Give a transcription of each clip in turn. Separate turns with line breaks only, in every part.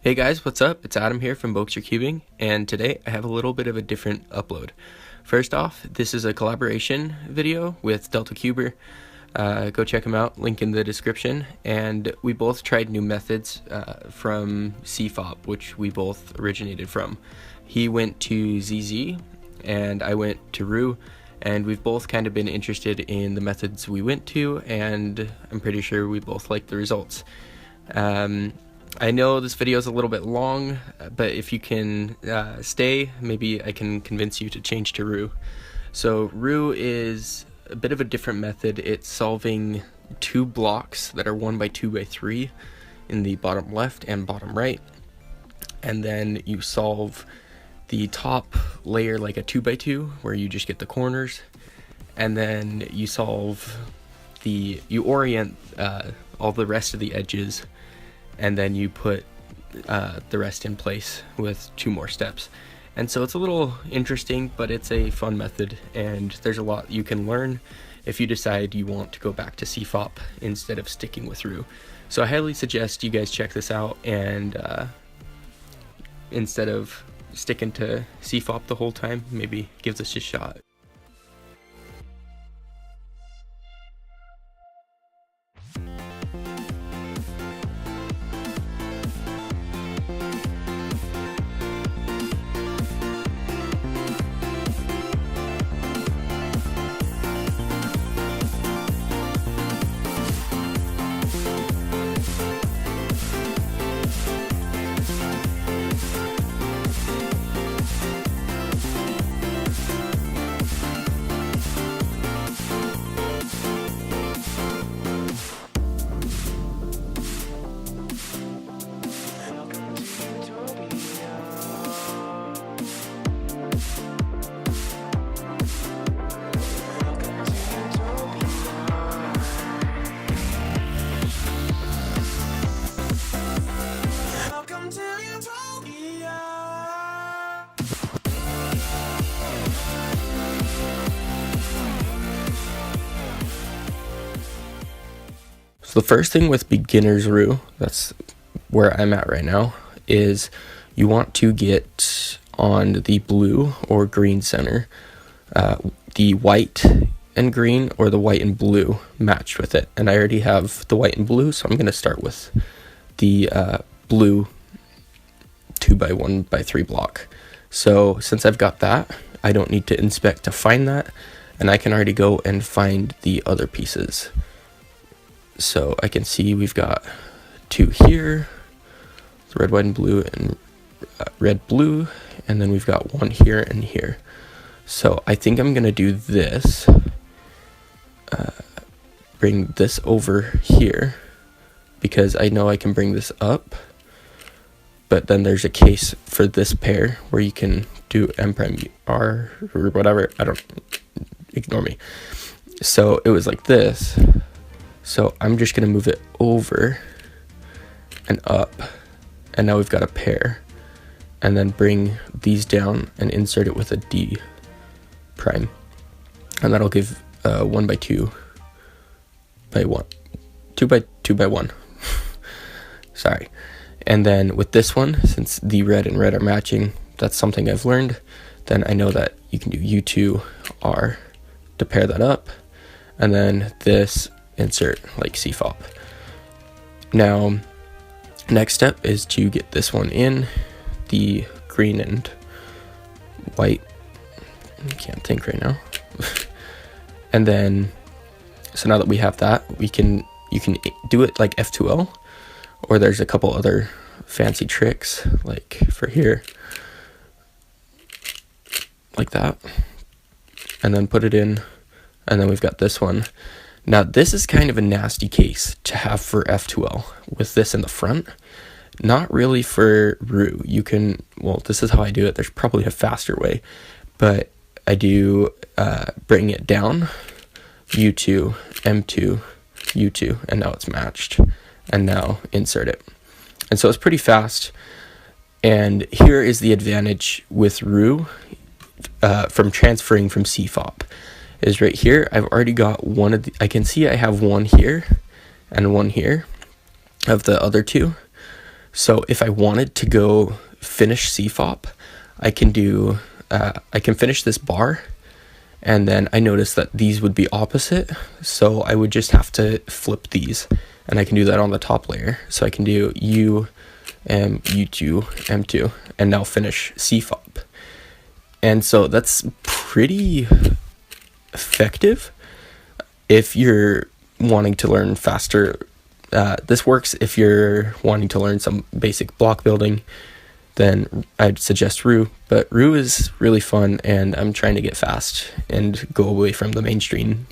Hey guys, what's up? It's Adam here from Boxer Cubing, and today I have a little bit of a different upload. First off, this is a collaboration video with Delta Cuber. Go check him out, link in the description. And we both tried new methods from CFOP, which we both originated from. He went to ZZ, and I went to Roux, and we've both kind of been interested in the methods we went to, and I'm pretty sure we both like the results. I know this video is a little bit long, but if you can stay, maybe I can convince you to change to Roux. So Roux is a bit of a different method. It's solving two blocks that are 1 by 2 by 3 in the bottom left and bottom right, and then you solve the top layer like a 2 by 2 where you just get the corners, and then you solve you orient all the rest of the edges, and then you put the rest in place with 2 more steps. And so it's a little interesting, but it's a fun method, and there's a lot you can learn if you decide you want to go back to CFOP instead of sticking with Roux. So I highly suggest you guys check this out, and instead of sticking to CFOP the whole time, maybe give this a shot. So the first thing with beginner's Roux, that's where I'm at right now, is you want to get on the blue or green center, the white and green or the white and blue matched with it. And I already have the white and blue, so I'm going to start with the blue 2 by 1 by 3 block. So since I've got that, I don't need to inspect to find that, and I can already go and find the other pieces. So I can see we've got 2 here, red, white, and blue, and red, blue, and then we've got 1 here and here. So I think I'm gonna do this, bring this over here, because I know I can bring this up, but then there's a case for this pair where you can do M prime R or whatever, ignore me. So it was like this. So I'm just going to move it over and up, and now we've got a pair, and then bring these down and insert it with a D prime, and that'll give 1 by 2 by 1, 2 by 2 by 1. Sorry. And then with this one, since the red and red are matching, that's something I've learned, then I know that you can do U2R to pair that up, and then this insert like CFOP. Now, next step is to get this one in, the green and white. I can't think right now. And then, so now that we have that, you can do it like F2L, or there's a couple other fancy tricks, like for here, like that, and then put it in, and then we've got this one. Now this is kind of a nasty case to have for F2L with this in the front. Not really for Roux. You can, well, this is how I do it. There's probably a faster way, but I do bring it down, U2, M2, U2, and now it's matched. And now insert it. And so it's pretty fast. And here is the advantage with Roux from transferring from CFOP. Is right here, I've already got one of the, I can see I have one here and one here of the other 2. So if I wanted to go finish CFOP, I can do, I can finish this bar, and then I noticed that these would be opposite, so I would just have to flip these, and I can do that on the top layer. So I can do U, M, U2, M2, and now finish CFOP. And so that's pretty effective if you're wanting to learn faster. This works if you're wanting to learn some basic block building, then I'd suggest Roux. But Roux is really fun, and I'm trying to get fast and go away from the mainstream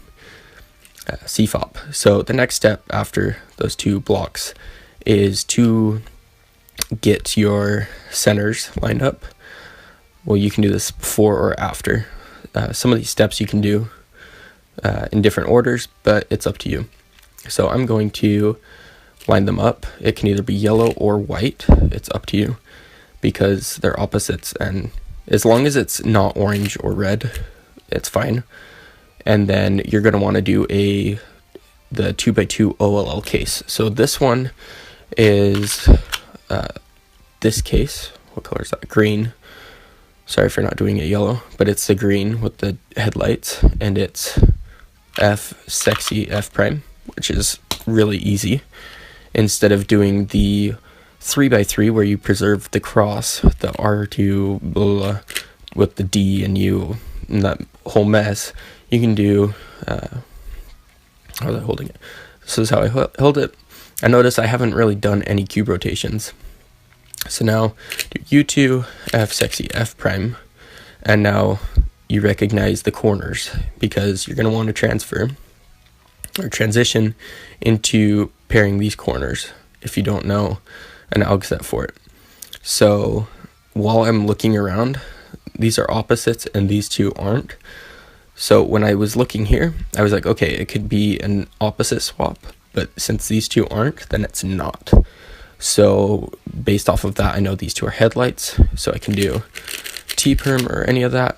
CFOP. So the next step after those two blocks is to get your centers lined up. Well, you can do this before or after. Some of these steps you can do in different orders, but it's up to you. So I'm going to line them up. It can either be yellow or white. It's up to you because they're opposites, and as long as it's not orange or red, it's fine. And then you're going to want to do the 2x2 OLL case. So this one is this case. What color is that? Green. Sorry for not doing it yellow, but it's the green with the headlights, and it's F sexy F prime, which is really easy. Instead of doing the 3x3 where you preserve the cross, the R2 blah, blah, with the D and U and that whole mess, you can do how was I holding it? This is how I held it. I notice I haven't really done any cube rotations. So now do U2 F sexy F prime, and now you recognize the corners because you're going to want to transfer or transition into pairing these corners if you don't know an alg set for it. So while I'm looking around, these are opposites and these two aren't. So when I was looking here, I was like, okay, it could be an opposite swap, but since these two aren't, then it's not. So based off of that, I know these two are headlights, so I can do T-perm or any of that.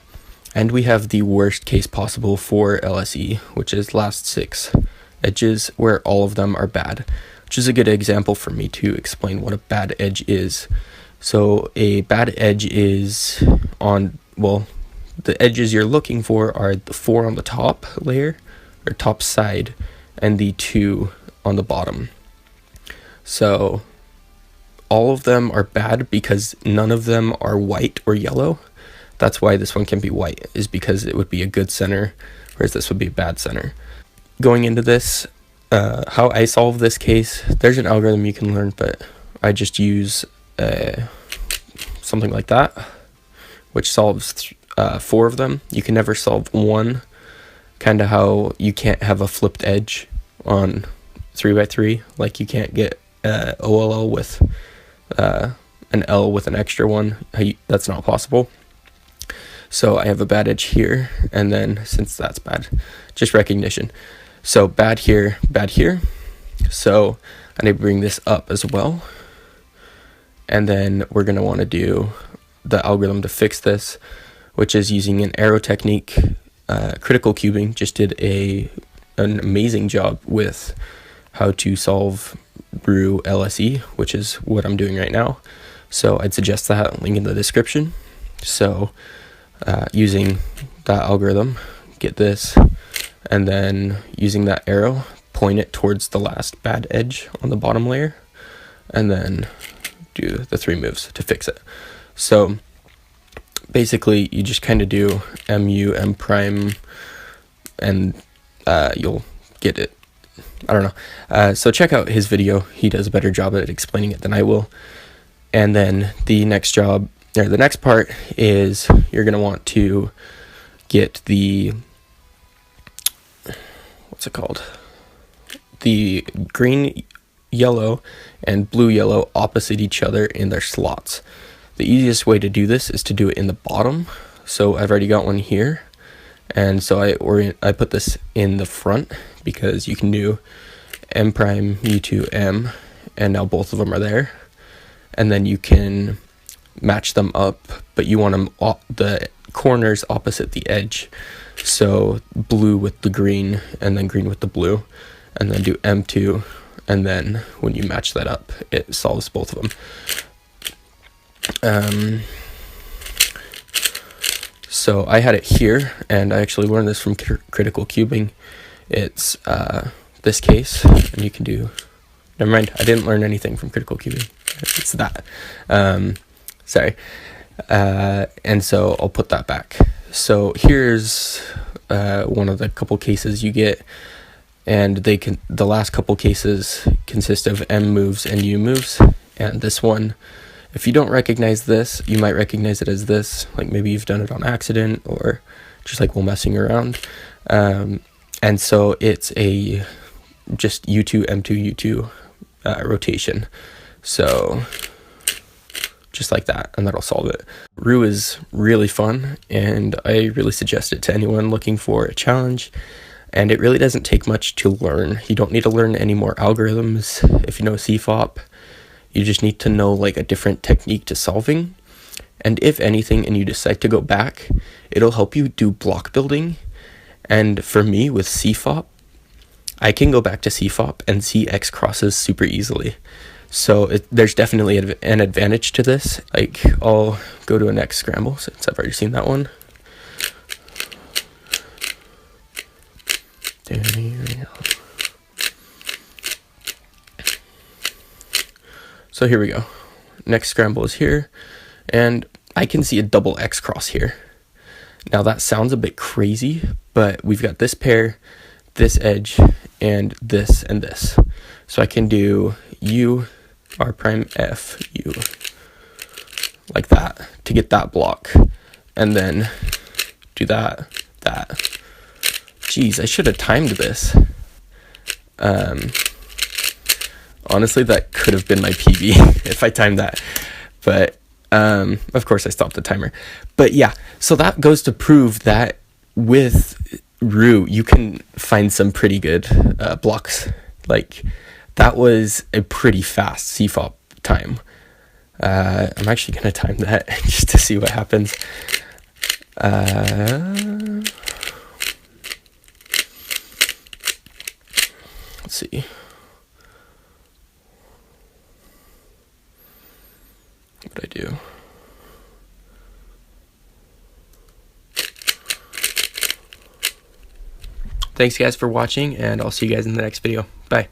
And we have the worst case possible for LSE, which is last 6 edges where all of them are bad, which is a good example for me to explain what a bad edge is. So a bad edge is on, well, the edges you're looking for are the 4 on the top layer or top side and the 2 on the bottom. So all of them are bad because none of them are white or yellow. That's why this one can be white, is because it would be a good center, whereas this would be a bad center. Going into this, how I solve this case, there's an algorithm you can learn, but I just use something like that, which solves 4 of them. You can never solve one, kind of how you can't have a flipped edge on 3x3, like you can't get OLL with an L with an extra one. That's not possible. So I have a bad edge here, and then since that's bad, just recognition. So bad here, bad here. So I need to bring this up as well. And then we're going to want to do the algorithm to fix this, which is using an arrow technique. Critical Cubing just did an amazing job with how to solve Roux LSE, which is what I'm doing right now. So I'd suggest that, link in the description. So using that algorithm, get this, and then using that arrow, point it towards the last bad edge on the bottom layer, and then do the 3 moves to fix it. So basically you just kind of do MU, M prime, and you'll get it. I don't know. So check out his video. He does a better job at explaining it than I will. And then the next part is you're going to want to get the, what's it called? The green, yellow, and blue, yellow opposite each other in their slots. The easiest way to do this is to do it in the bottom. So I've already got one here. And so I put this in the front because you can do M prime, U2, M, and now both of them are there. And then you can match them up, but you want them the corners opposite the edge. So blue with the green, and then green with the blue, and then do M2, and then when you match that up, it solves both of them. So I had it here, and I actually learned this from critical cubing. It's this case, and you can do, never mind, I didn't learn anything from critical cubing. It's that. Sorry. And so I'll put that back. So here's one of the couple cases you get, and the last couple cases consist of M moves and U moves, and this one, if you don't recognize this, you might recognize it as this, like maybe you've done it on accident or just like while messing around. And so it's a just U2, M2, U2 rotation. So just like that, and that'll solve it. Roux is really fun, and I really suggest it to anyone looking for a challenge. And it really doesn't take much to learn. You don't need to learn any more algorithms if you know CFOP. You just need to know like a different technique to solving. And if anything, and you decide to go back, it'll help you do block building. And for me with CFOP, I can go back to CFOP and see X crosses super easily. So there's definitely an advantage to this. Like, I'll go to an X scramble since I've already seen that one. There we go. So here we go. Next scramble is here, and I can see a double X cross here. Now that sounds a bit crazy, but we've got this pair, this edge, and this. So I can do U, R prime, F, U, like that, to get that block. And then do that. Jeez, I should have timed this. Honestly, that could have been my PB if I timed that. But, of course, I stopped the timer. But yeah, so that goes to prove that with Roux, you can find some pretty good blocks. Like, that was a pretty fast CFOP time. I'm actually going to time that just to see what happens. Let's see. What I do. Thanks guys for watching, and I'll see you guys in the next video. Bye.